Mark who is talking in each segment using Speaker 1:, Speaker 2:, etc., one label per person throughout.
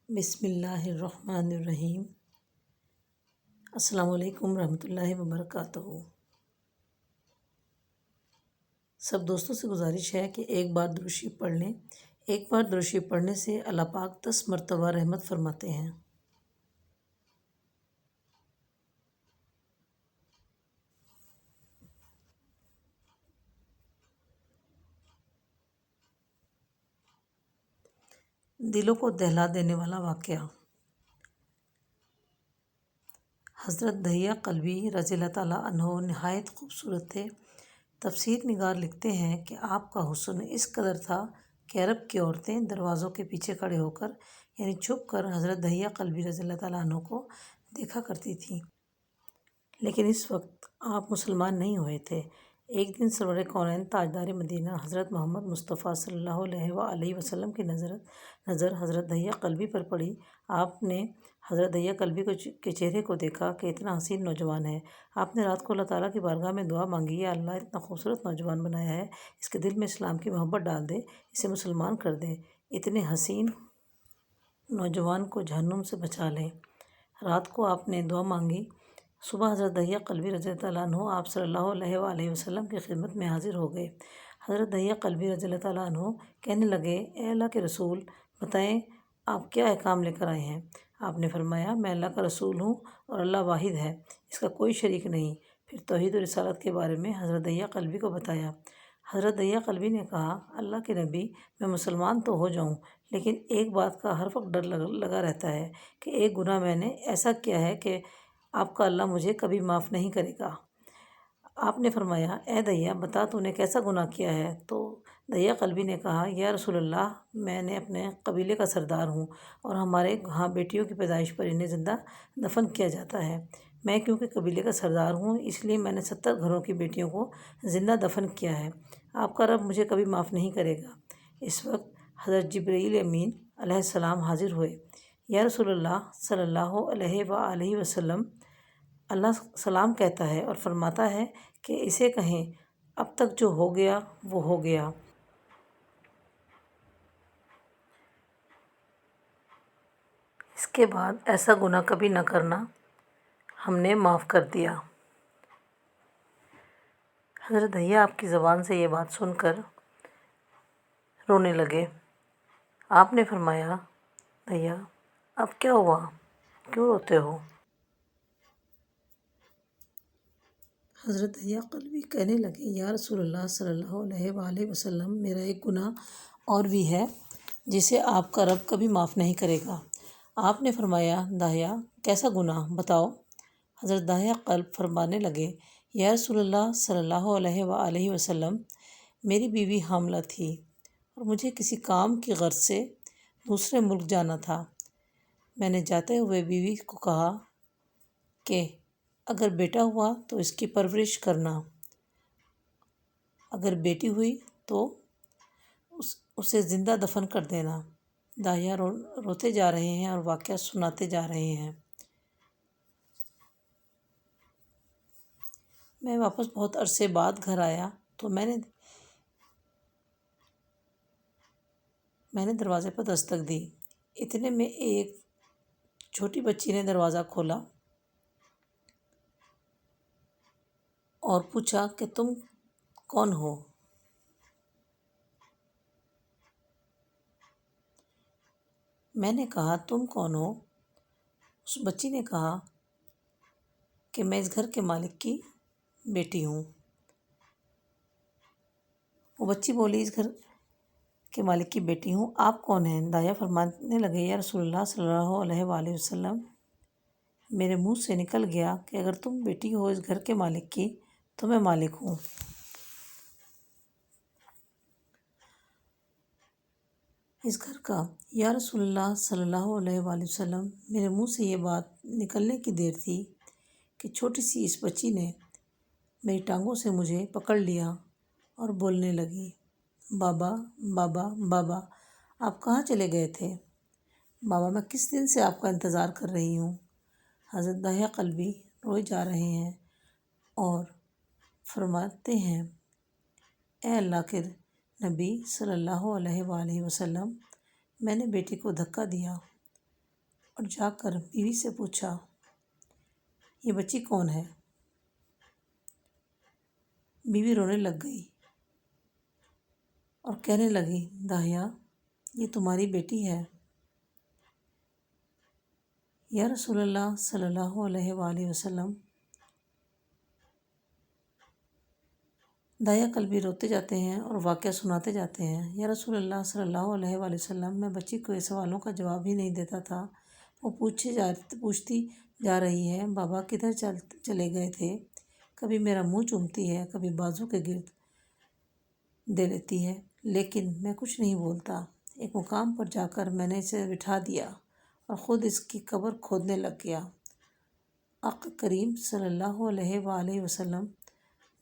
Speaker 1: بسم اللہ الرحمن الرحیم۔ السلام علیکم ورحمۃ اللہ وبرکاتہ۔ سب دوستوں سے گزارش ہے کہ ایک بار درود شریف پڑھ لیں۔ ایک بار درود شریف پڑھنے سے اللہ پاک 10 مرتبہ رحمت فرماتے ہیں۔ دلوں کو دہلا دینے والا واقعہ۔ حضرت دہیہ قلبی رضی اللہ تعالیٰ عنہ نہایت خوبصورت تھے۔ تفسیر نگار لکھتے ہیں کہ آپ کا حسن اس قدر تھا کہ عرب کی عورتیں دروازوں کے پیچھے کھڑے ہو کر یعنی چھپ کر حضرت دہیہ قلبی رضی اللہ تعالیٰ عنہ کو دیکھا کرتی تھیں۔ لیکن اس وقت آپ مسلمان نہیں ہوئے تھے۔ ایک دن سرور کونین تاجدار مدینہ حضرت محمد مصطفیٰ صلی اللہ علیہ وآلہ وسلم کی نظر حضرت دہیہ قلبی پر پڑی۔ آپ نے حضرت دہیہ قلبی کے چہرے کو دیکھا کہ اتنا حسین نوجوان ہے۔ آپ نے رات کو اللہ تعالیٰ کی بارگاہ میں دعا مانگی، یا اللہ اتنا خوبصورت نوجوان بنایا ہے، اس کے دل میں اسلام کی محبت ڈال دے، اسے مسلمان کر دے، اتنے حسین نوجوان کو جہنم سے بچا لے۔ رات کو آپ نے دعا مانگی۔ صبح حضرت دہیہ قلبی رضی اللہ عنہ آپ صلی اللہ علیہ وآلہ وسلم کی خدمت میں حاضر ہو گئے۔ حضرت دہیہ قلبی رضی اللہ تعالیٰ عنہ کہنے لگے، اے اللہ کے رسول، بتائیں آپ کیا احکام لے کر آئے ہیں؟ آپ نے فرمایا، میں اللہ کا رسول ہوں اور اللہ واحد ہے، اس کا کوئی شریک نہیں۔ پھر توحید و رسالت کے بارے میں حضرت دہیہ قلبی کو بتایا۔ حضرت دہیہ قلبی نے کہا، اللہ کے نبی، میں مسلمان تو ہو جاؤں، لیکن ایک بات کا ہر وقت ڈر لگا رہتا ہے کہ ایک گناہ میں نے ایسا کیا ہے کہ آپ کا اللہ مجھے کبھی معاف نہیں کرے گا۔ آپ نے فرمایا، اے دہیہ، بتا تو نے کیسا گناہ کیا ہے؟ تو دہیہ قلبی نے کہا، یا رسول اللہ، میں نے اپنے قبیلے کا سردار ہوں اور ہمارے ہاں بیٹیوں کی پیدائش پر انہیں زندہ دفن کیا جاتا ہے۔ میں کیونکہ قبیلے کا سردار ہوں، اس لیے میں نے 70 گھروں کی بیٹیوں کو زندہ دفن کیا ہے۔ آپ کا رب مجھے کبھی معاف نہیں کرے گا۔ اس وقت حضرت جبرائیل امین علیہ السلام حاضر ہوئے۔ یا رسول اللہ صلی اللہ علیہ وآلہ وسلم، اللہ سلام کہتا ہے اور فرماتا ہے کہ اسے کہیں، اب تک جو ہو گیا وہ ہو گیا۔ اس کے بعد ایسا گناہ کبھی نہ کرنا، ہم نے معاف کر دیا۔ حضرت دہیہ آپ کی زبان سے یہ بات سن کر رونے لگے۔ آپ نے فرمایا، دہیہ، اب کیا ہوا؟ کیوں روتے ہو؟ حضرت دہیہ قلبی کہنے لگے، یا رسول اللہ صلی اللہ علیہ وآلہ وسلم، میرا ایک گناہ اور بھی ہے جسے آپ کا رب کبھی معاف نہیں کرے گا۔ آپ نے فرمایا، دہیہ، کیسا گناہ؟ بتاؤ۔ حضرت دہیہ قلب فرمانے لگے، یا رسول اللہ صلی اللہ علیہ وآلہ وسلم، میری بیوی حاملہ تھی اور مجھے کسی کام کی غرض سے دوسرے ملک جانا تھا۔ میں نے جاتے ہوئے بیوی کو کہا کہ اگر بیٹا ہوا تو اس کی پرورش کرنا، اگر بیٹی ہوئی تو اسے زندہ دفن کر دینا۔ دہیہ روتے جا رہے ہیں اور واقعہ سناتے جا رہے ہیں۔ میں واپس بہت عرصے بعد گھر آیا تو میں نے دروازے پر دستک دی۔ اتنے میں ایک چھوٹی بچی نے دروازہ کھولا اور پوچھا کہ تم کون ہو؟ میں نے کہا، تم کون ہو؟ اس بچی نے کہا کہ میں اس گھر کے مالک کی بیٹی ہوں۔ وہ بچی بولی، اس گھر کے مالک کی بیٹی ہوں، آپ کون ہیں؟ دہیہ فرمانے لگے، یا رسول اللہ صلی اللہ علیہ وآلہ وسلم، میرے منہ سے نکل گیا کہ اگر تم بیٹی ہو اس گھر کے مالک کی تو میں مالک ہوں۔ اس گھر کا۔ یا رسول اللہ صلی اللہ علیہ وآلہ وسلم، میرے منہ سے یہ بات نکلنے کی دیر تھی کہ چھوٹی سی اس بچی نے میری ٹانگوں سے مجھے پکڑ لیا اور بولنے لگی، بابا، بابا، بابا، آپ کہاں چلے گئے تھے؟ بابا، میں کس دن سے آپ کا انتظار کر رہی ہوں۔ حضرت دہیہ قلبی روئے جا رہے ہیں اور فرماتے ہیں، اے اللہ کے نبی صلی اللہ علیہ وآلہ وسلم، میں نے بیٹی کو دھکا دیا اور جا کر بیوی سے پوچھا، یہ بچی کون ہے؟ بیوی رونے لگ گئی اور کہنے لگی، داہیہ یہ تمہاری بیٹی ہے۔ یا رسول اللہ صلی اللہ علیہ وآلہ وسلم، داہیہ کلبی روتے جاتے ہیں اور واقعہ سناتے جاتے ہیں۔ یا رسول اللہ صلی اللہ علیہ وآلہ وسلم، میں بچی کو یہ سوالوں کا جواب ہی نہیں دیتا تھا۔ وہ پوچھتی جا رہی ہے، بابا کدھر چلے گئے تھے؟ کبھی میرا منہ چومتی ہے، کبھی بازو کے گرد دے لیتی ہے، لیکن میں کچھ نہیں بولتا۔ ایک مقام پر جا کر میں نے اسے بٹھا دیا اور خود اس کی قبر کھودنے لگ گیا۔ آقا کریم صلی اللہ علیہ وآلہ وسلم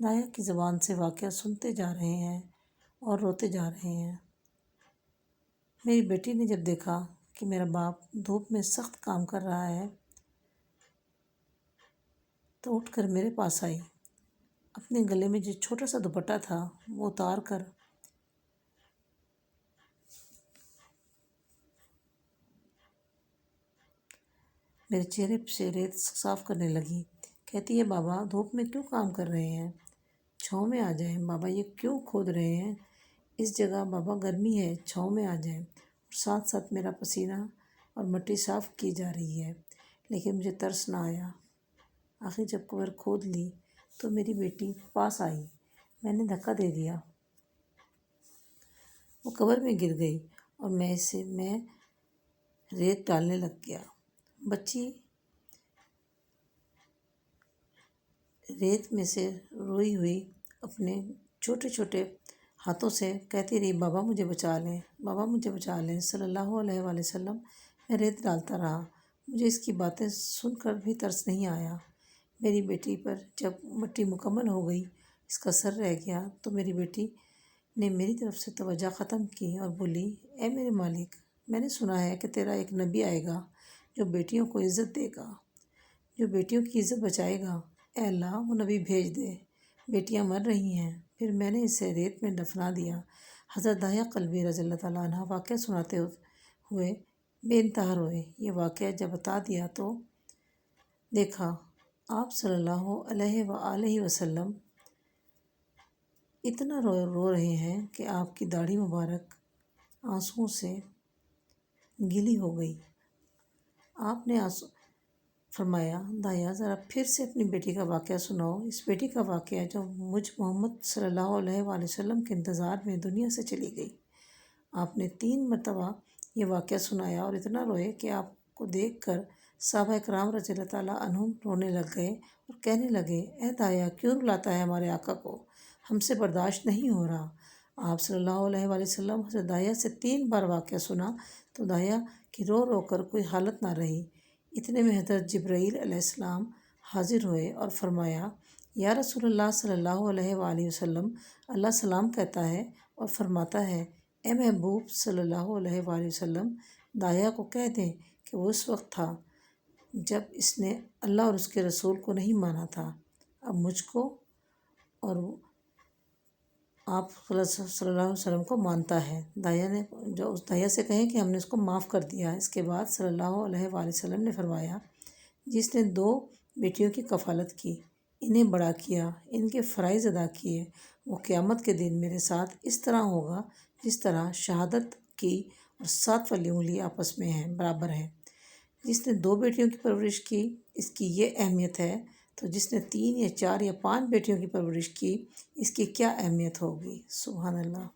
Speaker 1: داہیہ کی زبان سے واقعہ سنتے جا رہے ہیں اور روتے جا رہے ہیں۔ میری بیٹی نے جب دیکھا کہ میرا باپ دھوپ میں سخت کام کر رہا ہے تو اٹھ کر میرے پاس آئی۔ اپنے گلے میں جو چھوٹا سا دوپٹہ تھا وہ اتار کر میرے چہرے سے ریت صاف کرنے لگی۔ کہتی ہے، بابا دھوپ میں کیوں کام کر رہے ہیں؟ چھاؤں میں آ جائیں۔ بابا یہ کیوں کھود رہے ہیں؟ اس جگہ بابا گرمی ہے، چھاؤں میں آ جائیں۔ اور ساتھ ساتھ میرا پسینہ اور مٹی صاف کی جا رہی ہے، لیکن مجھے ترس نہ آیا۔ آخر جب قبر کھود لی تو میری بیٹی پاس آئی، میں نے دھکا دے دیا، وہ قبر میں گر گئی اور میں ریت ڈالنے لگ گیا۔ بچی ریت میں سے روئی ہوئی اپنے چھوٹے چھوٹے ہاتھوں سے کہتی رہی، بابا مجھے بچا لیں، بابا مجھے بچا لیں صلی اللہ علیہ وآلہ وسلم۔ میں ریت ڈالتا رہا، مجھے اس کی باتیں سن کر بھی ترس نہیں آیا۔ میری بیٹی پر جب مٹی مکمل ہو گئی، اس کا سر رہ گیا تو میری بیٹی نے میری طرف سے توجہ ختم کی اور بولی، اے میرے مالک، میں نے سنا ہے کہ تیرا ایک نبی آئے گا جو بیٹیوں کو عزت دے گا، جو بیٹیوں کی عزت بچائے گا۔ اے اللہ وہ نبی بھیج دے، بیٹیاں مر رہی ہیں۔ پھر میں نے اسے ریت میں دفنا دیا۔ حضرت داہیہ کلبی رضی اللہ تعالیٰ عنہ واقعہ سناتے ہوئے بے انتہا روئے۔ یہ واقعہ جب بتا دیا تو دیکھا آپ صلی اللہ علیہ وآلہ وسلم اتنا رو رہے ہیں کہ آپ کی داڑھی مبارک آنسوؤں سے گیلی ہو گئی۔ آپ نے فرمایا، داہیہ ذرا پھر سے اپنی بیٹی کا واقعہ سناؤ، اس بیٹی کا واقعہ جو مجھ محمد صلی اللہ علیہ وآلہ وسلم کے انتظار میں دنیا سے چلی گئی۔ آپ نے 3 مرتبہ یہ واقعہ سنایا اور اتنا روئے کہ آپ کو دیکھ کر صحابہ کرام رضی اللہ تعالیٰ عنہم رونے لگ گئے اور کہنے لگے، اے داہیہ کیوں رلاتا ہے ہمارے آقا کو، ہم سے برداشت نہیں ہو رہا۔ آپ صلی اللہ علیہ وآلہ وسلم حضرت داہیہ سے 3 بار واقعہ سنا تو داہیہ کی رو رو کر کوئی حالت نہ رہی۔ اتنے میں حضرت جبرائیل علیہ السلام حاضر ہوئے اور فرمایا، یا رسول اللہ صلی اللہ علیہ وآلہ وسلم، اللہ سلام کہتا ہے اور فرماتا ہے، اے محبوب صلی اللہ علیہ وآلہ وسلم، داہیہ کو کہہ دیں کہ وہ اس وقت تھا جب اس نے اللہ اور اس کے رسول کو نہیں مانا تھا، اب مجھ کو اور آپ صلی اللہ علیہ وسلم کو مانتا ہے۔ داہیہ سے کہیں کہ ہم نے اس کو معاف کر دیا۔ اس کے بعد صلی اللہ علیہ وآلہ وسلم نے فرمایا، جس نے 2 بیٹیوں کی کفالت کی، انہیں بڑا کیا، ان کے فرائض ادا کیے، وہ قیامت کے دن میرے ساتھ اس طرح ہوگا جس طرح شہادت کی اور 7 والی انگلی آپس میں برابر ہے۔ جس نے 2 بیٹیوں کی پرورش کی، اس کی یہ اہمیت ہے، تو جس نے 3 یا 4 یا 5 بیٹیوں کی پرورش کی، اس کی کیا اہمیت ہوگی۔ سبحان اللہ۔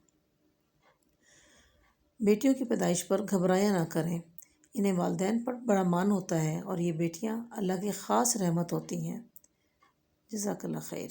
Speaker 1: بیٹیوں کی پیدائش پر گھبرایا نہ کریں، انہیں والدین پر بڑا مان ہوتا ہے اور یہ بیٹیاں اللہ کی خاص رحمت ہوتی ہیں۔ جزاک اللہ خیر۔